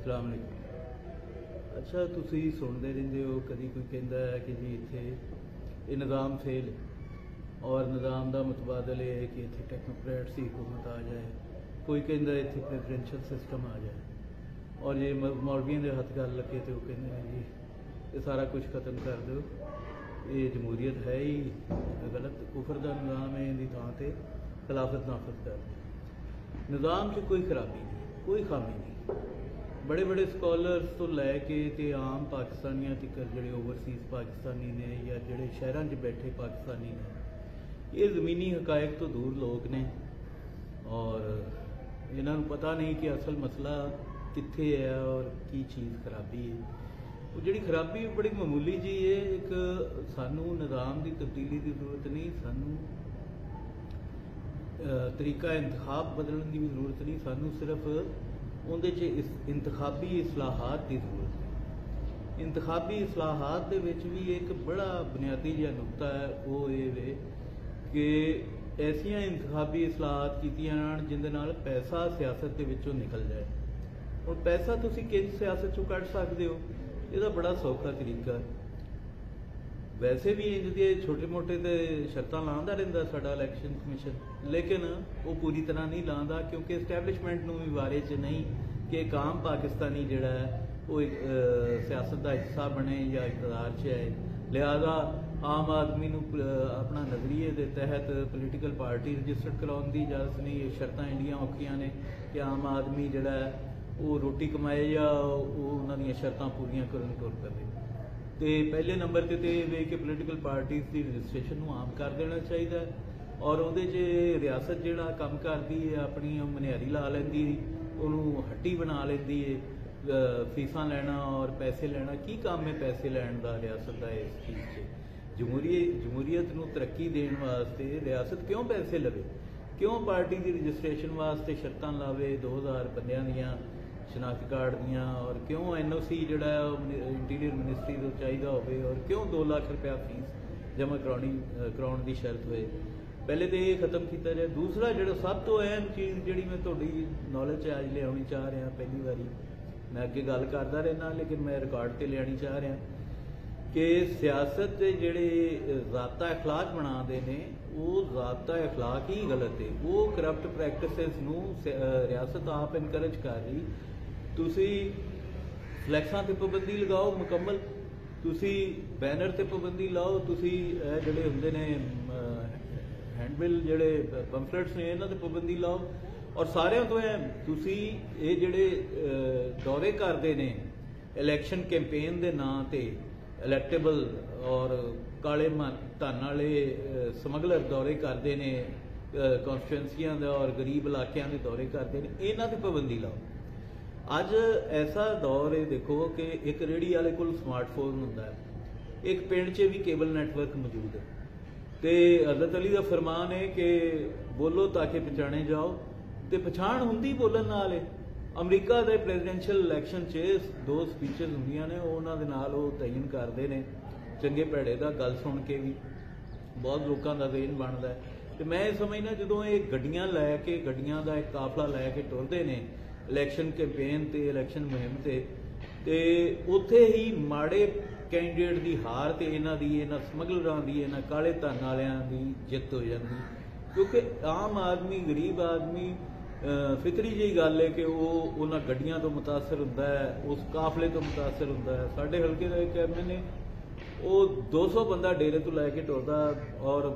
ਸਲਾਮ ਅਲੈਕੁਮ। ਅੱਛਾ, ਤੁਸੀਂ ਸੁਣਦੇ ਰਹਿੰਦੇ ਹੋ, ਕਦੀ ਕੋਈ ਕਹਿੰਦਾ ਹੈ ਕਿ ਜੀ ਇੱਥੇ ਇਹ ਨਿਜ਼ਾਮ ਫੇਲ ਹੈ ਔਰ ਨਿਜ਼ਾਮ ਦਾ ਮੁਤਬਾਦਲ ਇਹ ਹੈ ਕਿ ਇੱਥੇ ਟੈਕਨੋਕਰੈਟਸ ਦੀ ਹੁਕੂਮਤ ਆ ਜਾਏ, ਕੋਈ ਕਹਿੰਦਾ ਇੱਥੇ ਪ੍ਰੈਜ਼ੀਡੈਂਸ਼ੀਅਲ ਸਿਸਟਮ ਆ ਜਾਏ ਔਰ ਜੇ ਮੌਲਵੀਆਂ ਦੇ ਹੱਥ ਗੱਲ ਲੱਗੇ ਤੇ ਉਹ ਕਹਿੰਦੇ ਨੇ ਜੀ ਇਹ ਸਾਰਾ ਕੁਝ ਖਤਮ ਕਰ ਦਿਓ, ਇਹ ਜਮਹੂਰੀਅਤ ਹੈ ਹੀ ਗਲਤ, ਕੁਫਰ ਦਾ ਨਿਜ਼ਾਮ ਹੈ, ਇਹਦੀ ਥਾਂ ਤੇ ਖਿਲਾਫਤ ਨਾਫਜ਼ ਕਰ ਦਿਓ। ਨਿਜ਼ਾਮ 'ਚ ਕੋਈ ਖਰਾਬੀ ਨਹੀਂ, ਕੋਈ ਖਾਮੀ ਨਹੀਂ। बड़े बड़े स्कॉलर्स तो लैके ते आम पाकिस्तानियों तक जोड़े ओवरसीज़ पाकिस्तानी ने या जोड़े शहरों च बैठे पाकिस्तानी ने, ये ज़मीनी हकायक तो दूर लोग ने और इन्हों पता नहीं कि असल मसला कित्थे है और की चीज़ खराबी है। वो जी खराबी बड़ी मामूली जी है, एक सानू निज़ाम की तब्दीली की जरूरत नहीं, सानू तरीका इंतखाब बदलने की भी जरूरत नहीं, सानू सिर्फ उहदे च इंतखाबी इस्लाहात की जरूरत है। इंतखाबी इस्लाहात दे विच भी एक बड़ा बुनियादी जिहा नुकता है, वो ये वे कि ऐसियां इंतखाबी इस्लाहात कीतियां जाण जिंदे नाल पैसा सियासत दे विचों निकल जाए। हुण पैसा तुसीं किस सियासत चों कढ सकदे हो, इहदा बड़ा सौखा तरीका है। वैसे भी इंज दे छोटे मोटे तो शर्तां लांदा रहिंदा साडा इलैक्शन कमीशन, लेकिन वो पूरी तरह नहीं लांदा क्योंकि एस्टैबलिशमेंट नूं भी बारे च नहीं कि एक आम पाकिस्तानी जिहड़ा है वो एक सियासत का हिस्सा बने या इकतदार च है। लिहाजा आम आदमी नूं अपना नज़रिए के तहत पोलीटिकल पार्टी रजिस्टर्ड कराउण दी इजाजत नहीं। शर्तां इंडियां औखियां ने कि आम आदमी जिहड़ा है वो रोटी कमाए या उन्हां दीयां शर्तां पूरीआं करन तुर पवे। तो पहले नंबर पर तो ये कि पोलीटिकल पार्टीज़ की रजिस्ट्रेशन आम कर देना चाहिए और वो रियासत जोड़ा काम करती है अपनी मनियारी ला लेंदी, उन्होंने हट्टी बना लेंदी है, फीसा लेना और पैसे लेना। की काम है पैसे लैन का रियासत का इस चीज़ से? जमहूरीयत नूं तरक्की देने वास्ते रियासत क्यों पैसे लवे, क्यों पार्टी की रजिस्ट्रेशन वास्ते शर्तां लावे 2000 बंदियां दियां शनाख्ती कार्ड दियां, और क्यों NOC जोड़ा इंटीरियर मिनिस्ट्री तो चाहिए होवे और क्यों 2 लाख रुपया फीस जमा कराउण की शर्त होए। पहले तो ये खत्म किया जाए। दूसरा जो सब तो अहम चीज़ जी मैं तुहाडी नॉलेज अज लियाउणी चाह रहा, पहली बारी मैं अगे गल करदा रहना लेकिन मैं रिकॉर्ड से लियानी चाह रहा कि सियासत के जिहड़े ज़ाब्ता अखलाक बनाते हैं वो ज़ाब्ता अखलाक ही गलत है। वो करप्ट प्रैक्टिसिस नूं रियासत आप इनकरेज कर रही। तुसी फ्लैक्सां ते पाबंदी लगाओ मुकम्मल, तुसी बैनर ते पाबंदी लाओ, तुसी जिहड़े हुंदे ने हैंडबिल जिहड़े पंफलेट्स ने इन्हां ते पाबंदी लाओ और सारिਆਂ ਤੋਂ तुसी ये जिहड़े दौरे करदे ने इलैक्शन कैंपेन दे नां ते इलैक्टेबल और काले धन वाले समगलर दौरे करते हैं, कॉन्स्टिट्यूएंसियां दे और गरीब इलाकों के दौरे करते हैं, इन्हां ते पाबंदी लाओ। अज ऐसा दौर है देखो कि एक रेहड़ी वाले कोल स्मार्टफोन हुंदा है, एक पिंड च भी केबल नैटवर्क मौजूद है, तो हज़रत अली का फरमान है कि बोलो ताकि पछाणे जाओ, तो पछाण हुंदी बोलन नाल है। अमरीका के प्रेजिडेंशियल इलैक्शन च 2 स्पीचेज होंदियां ने, उन्हां दे नाल वो तयन करते हैं चंगे भैड़े का, गल सुन के भी बहुत लोगों का ज़हन बनता है। तो मैं समझना जो ये गड्डियां लैके गड्डियां का एक काफला लैके टुरते हैं इलैक्शन कैंपेन ते इलैक्शन मुहिम ते उत्थे ही माड़े कैंਡੀਡੇਟ की हार तो इन्हां समगलरां की इन्हां काले धन वालियां की जित हो जाती, क्योंकि आम आदमी गरीब आदमी फितरी जी गल है कि वो उन्हां गड्डियां तो मुतासर हुंदा है, उस काफले तो मुतासर हुंदा है। साडे हल्के का एक MLA वो 200 बंदा डेरे तो लैके टुरदा और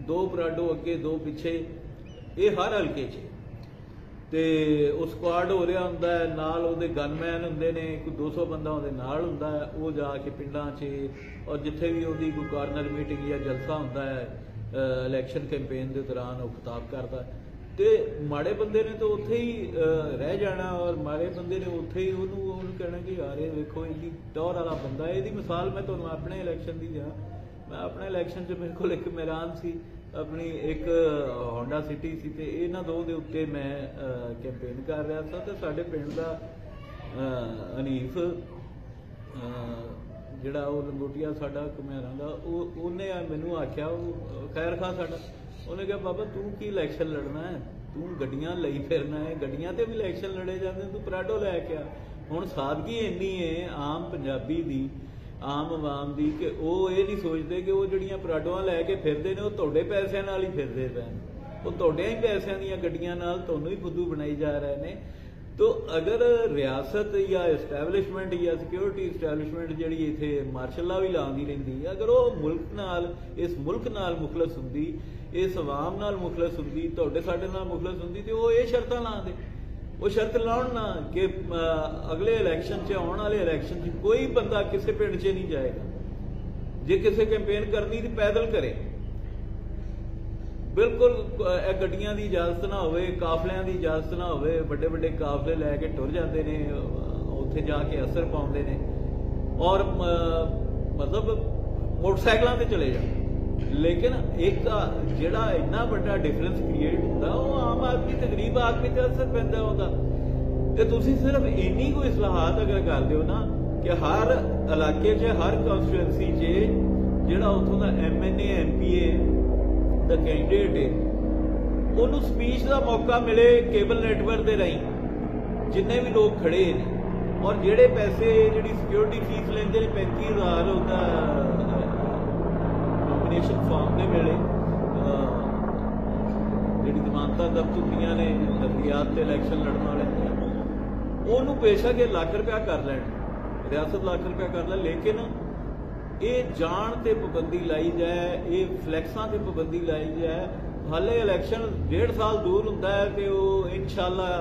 2 पराडो अगे 2 पिछे, ये हर हल्के च ते वो स्क्वाड हो रहा होंदा है, नाल उहदे गनमैन हुंदे ने, कोई 200 बंदा उहदे नाल हुंदा है, वो जाके पिंडां च और जिथे भी उहदी कोई कॉर्नर मीटिंग या जलसा हुंदा है इलैक्शन कैंपेन के दौरान वो खिताब करता है। तो माड़े बंदे ने तो उत्थे ही रह जाना और माड़े बंदे ने उत्थे ही उन्होंने कहना कि यार ये देखो इन्नी टौर वाला बंदा है। इसकी मिसाल मैं तुहानूं अपने इलैक्शन की दा, मैं अपने इलैक्शन च मेरे को एक मैरान सी अपनी एक होंडा सिटी सी, ते इन्हां दो दे उत्ते मैं कैंपेन कर रहा था। तो साडे पिंड दा अनीफ जिहड़ा वो लंगोटिया साडा घुमेरां दा, उन्हें मैनूं आख्या, खैर खां साडा, उन्हें कहा बाबा तू की इलैक्शन लड़ना है, तू गड्डियां लई फिरना है, गड्डियां ते भी इलैक्शन लड़े जाते, तू पराडो लैके आ। हुण सादगी इन्नी है आम पंजाबी दी, आम आवाम दी, कि वो ये नहीं सोचते कि वो जड़ियां पराडोआं लैके फिरदे ने वो तुहाडे पैसिਆਂ नाल ही फिरदे पैन, वो तुहाडे ही पैसिਆਂ ਦੀਆਂ ਗੱਡੀਆਂ ਨਾਲ ਤੁਹਾਨੂੰ ही फुद्दू बनाई जा रहे ने। तो अगर रियासत या इस्टैबलिशमेंट या सिक्योरिटी इस्टैबलिशमेंट जिहड़ी इत्थे मार्शल भी लाउंदी रहिंदी, अगर वो मुल्क नाल, इस मुल्क नाल मुखलस हुंदी, इस अवाम नाल मुखलस हुंदी, तुहाडे साडे नाल मुखलस हुंदी, ते वो ये शर्तां लाउंदे। वो शर्त लाउण ना कि अगले इलैक्शन च, आउण वाले इलैक्शन च कोई बंदा किसी पिंड च नहीं जाएगा। जे किसी कैंपेन करनी तो पैदल करे, बिल्कुल गड्डियां की इजाजत ना होवे, काफलियां की इजाजत ना होवे, बड़े बड़े काफले लैके टुर जाते ने, उत्थे जाके असर पाउंदे ने, और मतलब मोटरसाइकिलों से चले जाओ। लेकिन एक जिहड़ा इन्ना बड़ा डिफरेंस क्रिएट होंदा, वो आम आदमी ते गरीब आदमी ते असर पैंदा ओहदा। ते तुसीं सिर्फ इन्नी कोई इस्लाहात अगर कर दिओ ना कि हर इलाके च, हर कॉन्स्टिट्यूएंसी च जिहड़ा उत्थों दा MNA MPA दा कैंडिडेट है, उन्होंने स्पीच का मौका मिले केबल नैटवर्क के राही, जिन्ने भी लोग खड़े ने, और जेड़े पैसे जी सिक्योरिटी फीस लेंदे ने 35,000 होता नॉमिनेशन फॉर्म के वेले, जी जमानत दर्ज होंदियां ने नजरियात से इलैक्शन लड़न वाले, उन्होंने बेशक 1 लाख रुपया कर लैन, रियासत लाख रुपया कर ले, लेकिन ये जान ते पाबंदी लाई जाए, ये फ्लैक्सां ते पाबंदी लाई जाए। हाले इलैक्शन 1.5 साल दूर हुंदा है ते वो इंशाअल्लाह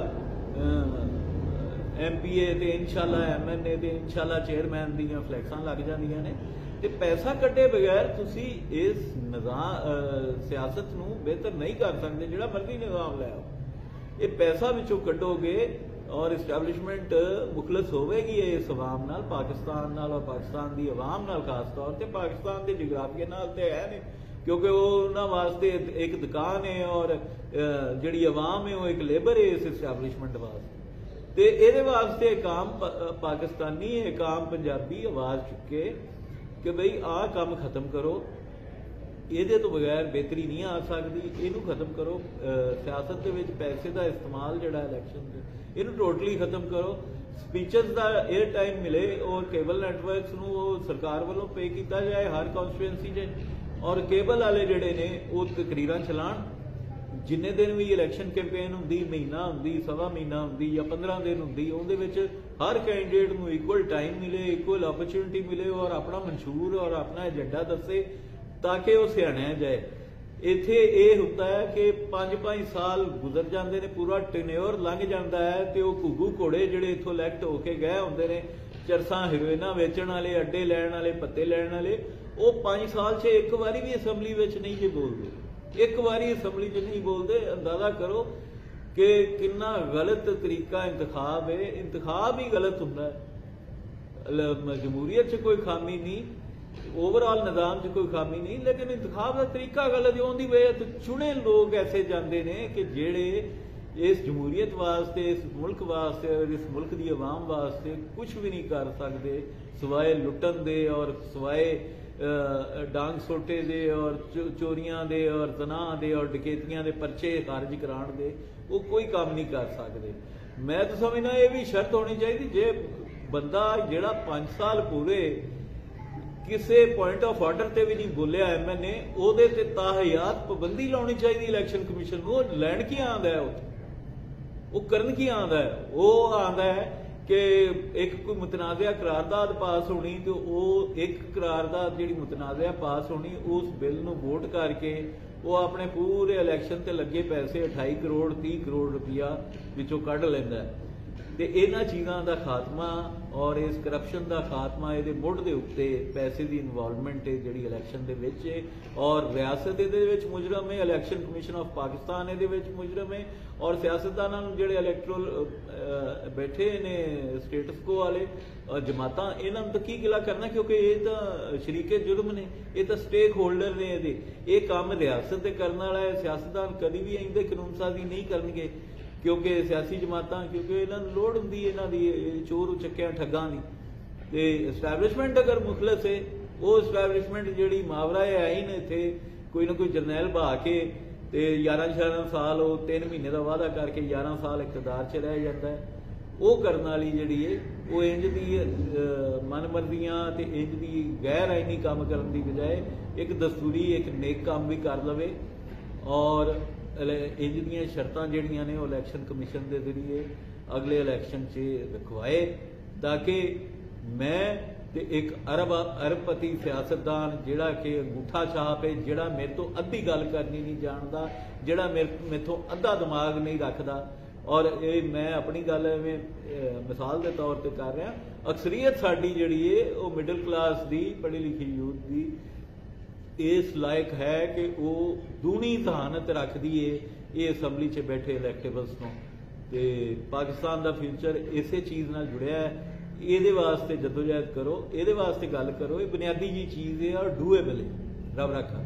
MPA ते इंशाअल्लाह MNA ते इंशाअल्लाह चेयरमैन दीयां फ्लैक्सां लग जांदियां ने। ते पैसा कट्टे बगैर तुसी इस निज़ाम सियासत नूं बेहतर नहीं कर सकते, जिहड़ा मर्जी निज़ाम लै आओ। ये पैसा विचों कड्डोगे और इस्टैबलिशमेंट मुखलस होवेगी इस अवाम नाल, पाकिस्तान नाल, और पाकिस्तान की अवाम नाल खास तौर पर पाकिस्तान के जिग्राफिया नाल ते है नहीं, क्योंकि वो उन्हां वास्ते एक दुकान है और जिहड़ी अवाम है वो एक लेबर है इस इस्टैबलिशमेंट वास्ते। ते इहदे वास्ते एक आम पाकिस्तानी, एक आम पंजाबी आवाज़ चुके कि बई आह काम खत्म करो, ਇਹਦੇ ਤੋਂ ਬਗੈਰ बेहतरी नहीं आ सकती, ਇਹਨੂੰ खत्म करो। सियासत ਦੇ ਵਿੱਚ पैसे का इस्तेमाल ਜਿਹੜਾ इलैक्शन ਦੇ, ਇਹਨੂੰ टोटली खत्म करो। स्पीचस का एयर टाइम मिले और केबल नैटवर्क्स ਨੂੰ ਉਹ ਸਰਕਾਰ ਵੱਲੋਂ पे ਕੀਤਾ जाए हर कॉन्स्टिट्यूएंसी 'ਚ, और केबल वाले ਜਿਹੜੇ ਨੇ ਉਹ ਤਕਰੀਰਾਂ ਚਲਾਣ। जिन्ने दिन भी इलैक्शन कैंपेन होंदी, महीना होंदी, सवा महीना होंदी या 15 दिन होंदी, ਉਹਦੇ ਵਿੱਚ हर कैंडिडेट ਨੂੰ इक्वल टाइम मिले, इक्वल अपॉर्चुनिटी मिले और अपना मंशूर और अपना एजेंडा दसे ताकि वो सियाणिया जाए। इत्थे ये होता है कि 5-5 साल गुजर जाते हैं, पूरा टेन्योर लंघ जाता है, तो वो घुग्गू घोड़े जिहड़े इत्थों इलैक्ट होके गए होंदे ने, चरसा हीरोइना वेचण वाले, अड्डे लैण वाले, पत्ते लैण वाले, वो 5 साल 'च एक बारी भी असैम्बली विच नहीं जे बोलदे, एक बारी असैम्बली 'च नहीं बोलते। अंदाजा करो कि कितना गलत तरीका इंतखाब है, इंतखाब ही गलत हुंदा है। जमहूरीयत 'च कोई खामी नहीं, ओवरऑल निज़ाम 'च कोई खामी नहीं, लेकिन इंतखाब का तरीका गलत है। उहदी वजह तो चुने लोग ऐसे जाते हैं कि जेड़े इस जमहूरीयत वास्ते, इस मुल्क वास्ते और इस मुल्क की अवाम वास्ते कुछ भी नहीं कर सकते सिवाय लुटन दे और सिवाय डांग सोटे दे और चोरियां दे और तनाह दे और डकैतियां दे परचे खारिज कराने दे, वो कोई काम नहीं कर सकते। मैं तो समझना ये भी शर्त होनी चाहिए, जे बंदा जेड़ा 5 साल पूरे किसी पॉइंट ऑफ ऑर्डर से भी नहीं बोलिया MNA, ਉਹਦੇ ਤੇ ਤਾਹਯਾਤ पाबंदी लानी चाहिए इलैक्शन कमीशन को। लैंड की आंदा है, वो करन की आंदा है? वो आंदा है कि एक कोई मुतनाज़ा करारदाद पास होनी, तो वो एक करारदाद जी मुतनाज़ा पास होनी, उस बिल नूं वोट करके वो अपने पूरे इलैक्शन से लगे पैसे 28 करोड़ 30 करोड़ रुपया विचों कढ़ लैंदा है। तो इन्हां चीज़ों का खात्मा और इस करप्शन का खात्मा ये मुढ़ के उत्ते पैसे की इन्वॉल्वमेंट है जी इलैक्शन के विच है, और रियासत ये मुजरम है, इलैक्शन कमीशन ऑफ पाकिस्तान ये मुजरम है, और सियासतदानां जिहड़े इलैक्टोरल बैठे ने स्टेटस को वाले जमातां, इन्हां नूं की गिला करना, क्योंकि ये तो शरीके जुर्म ने, ये तो स्टेक होल्डर ने, ये काम रियासत ते करने वाला है। सियासतदान कभी भी इहदे कानून साजी नहीं करनगे, क्योंकि सियासी जमातां, क्योंकि इन्हां नूं लोड़ हुंदी इन्हां दी चोर उचक्कियां ठग्गां दी। ते एस्टैबलिशमेंट अगर मुखलस है, वो एस्टैबलिशमेंट जिहड़ी मावरा आई ने इत्थे कोई ना कोई जरनैल बहा के ਤੇ 11 ਸਾਲ ਉਹ 3 ਮਹੀਨੇ ਦਾ ਵਾਅਦਾ ਕਰਕੇ 11 ਸਾਲ ਇਕਤਦਾਰ 'ਚ ਰਹਿ ਜਾਂਦਾ ਹੈ। ਉਹ ਕਰਨ ਵਾਲੀ ਜਿਹੜੀ ਹੈ ਉਹ ਇੰਜ ਦੀ ਮਨਮਰਜ਼ੀਆਂ ਤੇ ਇੰਜ ਦੀ ਗੈਰ ਆਈਨੀ ਕੰਮ ਕਰਨ ਦੀ ਬਜਾਏ ਇੱਕ ਦਸਤੂਰੀ ਇੱਕ ਨੇਕ ਕੰਮ ਵੀ ਕਰ ਲਵੇ ਔਰ ਇੰਜ ਦੀਆਂ ਸ਼ਰਤਾਂ ਜਿਹੜੀਆਂ ਨੇ ਉਹ ਇਲੈਕਸ਼ਨ ਕਮਿਸ਼ਨ ਦੇ ਜ਼ਰੀਏ ਅਗਲੇ ਇਲੈਕਸ਼ਨ 'ਚ ਰਖਵਾਏ ਤਾਂ ਕਿ ਮੈਂ ਤੇ ਇੱਕ ਅਰਬਪਤੀ ਸਿਆਸਤਦਾਨ ਜਿਹੜਾ ਕਿ ਅੰਗੂਠਾ ਛਾਪ ਹੈ, ਜਿਹੜਾ ਮੇਰੇ ਤੋਂ ਅੱਧੀ ਗੱਲ ਕਰਨੀ ਨਹੀਂ ਜਾਣਦਾ, ਜਿਹੜਾ ਮੇਥੋਂ ਅੱਧਾ ਦਿਮਾਗ ਨਹੀਂ ਰੱਖਦਾ ਔਰ ਇਹ ਮੈਂ ਆਪਣੀ ਗੱਲ ਐਵੇਂ ਮਿਸਾਲ ਦੇ ਤੌਰ ਤੇ ਕਰ ਰਿਹਾ। ਅਕਸਰੀਅਤ ਸਾਡੀ ਜਿਹੜੀ ਹੈ ਉਹ ਮਿਡਲ ਕਲਾਸ ਦੀ ਪੜ੍ਹੀ ਲਿਖੀ ਯੂਥ ਦੀ ਇਸ ਲਾਇਕ ਹੈ ਕਿ ਉਹ ਦੂਣੀ ਜ਼ਹਾਨਤ ਰੱਖਦੀ ਹੈ ਇਹ ਅਸੈਂਬਲੀ 'ਚ ਬੈਠੇ ਇਲੈਕਟੇਬਲਸ ਨੂੰ। ਤੇ ਪਾਕਿਸਤਾਨ ਦਾ ਫਿਊਚਰ ਇਸੇ ਚੀਜ਼ ਨਾਲ ਜੁੜਿਆ ਹੈ। ਇਹਦੇ ਵਾਸਤੇ ਜਦੋਜਹਿਦ ਕਰੋ, ਇਹਦੇ ਵਾਸਤੇ ਗੱਲ ਕਰੋ। ਇਹ ਬੁਨਿਆਦੀ ਜੀ ਚੀਜ਼ ਹੈ ਔਰ ਡੂਏਬਲ ਹੈ। ਰੱਬ ਰੱਖਾ।